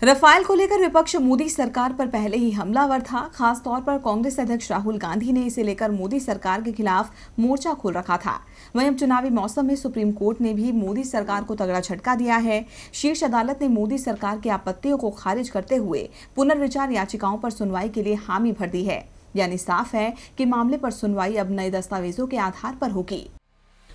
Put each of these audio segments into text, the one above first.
Rafale को लेकर विपक्ष मोदी सरकार पर पहले ही हमलावर था। खास तौर पर कांग्रेस अध्यक्ष राहुल गांधी ने इसे लेकर मोदी सरकार के खिलाफ मोर्चा खोल रखा था। वहीं अब चुनावी मौसम में सुप्रीम कोर्ट ने भी मोदी सरकार को तगड़ा झटका दिया है। शीर्ष अदालत ने मोदी सरकार की आपत्तियों को खारिज करते हुए पुनर्विचार याचिकाओं पर सुनवाई के लिए हामी भर दी है। यानी साफ है कि मामले पर सुनवाई अब नए दस्तावेजों के आधार पर होगी।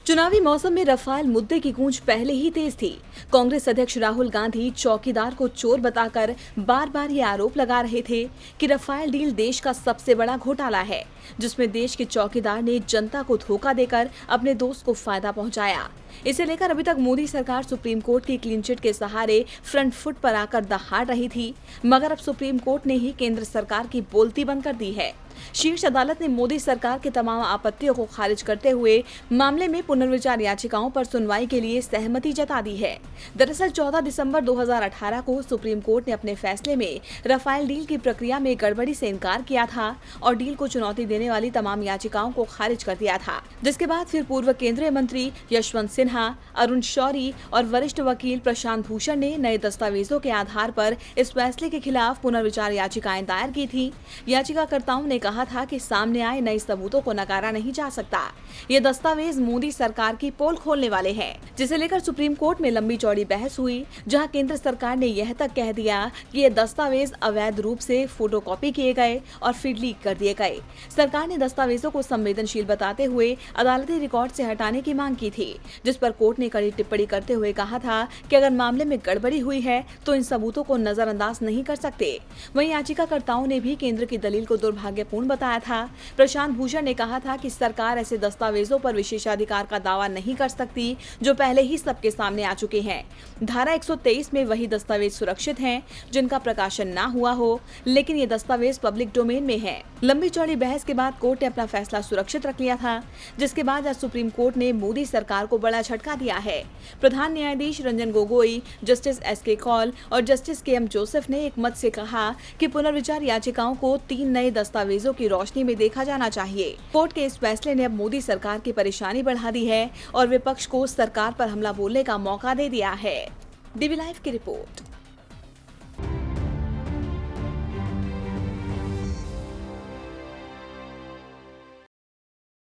चुनावी मौसम में रफाल मुद्दे की गूंज पहले ही तेज थी। कांग्रेस अध्यक्ष राहुल गांधी चौकीदार को चोर बताकर बार बार ये आरोप लगा रहे थे कि रफाल डील देश का सबसे बड़ा घोटाला है, जिसमें देश के चौकीदार ने जनता को धोखा देकर अपने दोस्त को फायदा पहुंचाया। इसे लेकर अभी तक मोदी सरकार सुप्रीम कोर्ट की क्लीन चिट के सहारे फ्रंट फुट पर आकर दहाड़ रही थी, मगर अब सुप्रीम कोर्ट ने ही केंद्र सरकार की बोलती बंद कर दी है। शीर्ष अदालत ने मोदी सरकार के तमाम आपत्तियों को खारिज करते हुए मामले में पुनर्विचार याचिकाओं पर सुनवाई के लिए सहमति जता दी है। दरअसल 14 दिसंबर 2018 को सुप्रीम कोर्ट ने अपने फैसले में रफाल डील की प्रक्रिया में गड़बड़ी से इनकार किया था और डील को चुनौती देने वाली तमाम याचिकाओं को खारिज कर दिया था, जिसके बाद फिर पूर्व केंद्रीय मंत्री यशवंत सिन्हा, अरुण शौरी और वरिष्ठ वकील प्रशांत भूषण ने नए दस्तावेजों के आधार पर इस फैसले के खिलाफ पुनर्विचार याचिकाएं दायर की थी। याचिकाकर्ताओं ने कहा था कि सामने आए नए सबूतों को नकारा नहीं जा सकता। ये दस्तावेज मोदी सरकार की पोल खोलने वाले हैं, जिसे लेकर सुप्रीम कोर्ट में लंबी चौड़ी बहस हुई, जहां केंद्र सरकार ने यह तक कह दिया कि ये दस्तावेज अवैध रूप से फोटोकॉपी किए गए और फिर लीक कर दिए गए। सरकार ने दस्तावेजों को संवेदनशील बताते हुए अदालती रिकॉर्ड से हटाने की मांग की थी, जिस पर कोर्ट ने कड़ी टिप्पणी करते हुए कहा था कि अगर मामले में गड़बड़ी हुई है तो इन सबूतों को नजरअंदाज नहीं कर सकते। वहीं याचिकाकर्ताओं ने भी केंद्र की दलील को दुर्भाग्यपूर्ण बताया था। प्रशांत भूषण ने कहा था कि सरकार ऐसे दस्तावेजों पर विशेषाधिकार का दावा नहीं कर सकती जो पहले ही सबके सामने आ चुके हैं। धारा 123 में वही दस्तावेज सुरक्षित हैं जिनका प्रकाशन ना हुआ हो, लेकिन ये दस्तावेज पब्लिक डोमेन में है। लंबी चौड़ी बहस के बाद कोर्ट ने अपना फैसला सुरक्षित रख लिया था, जिसके बाद आज सुप्रीम कोर्ट ने मोदी सरकार को बड़ा झटका दिया है। प्रधान न्यायाधीश रंजन गोगोई, जस्टिस एस.के. कौल और जस्टिस के.एम. जोसेफ ने एक मत से कहा कि पुनर्विचार याचिकाओं को 3 नए दस्तावेजों की रोशनी में देखा जाना चाहिए। कोर्ट के इस फैसले ने अब मोदी सरकार की परेशानी बढ़ा दी है और विपक्ष को सरकार पर हमला बोलने का मौका दे दिया है। डीवी लाइव की रिपोर्ट।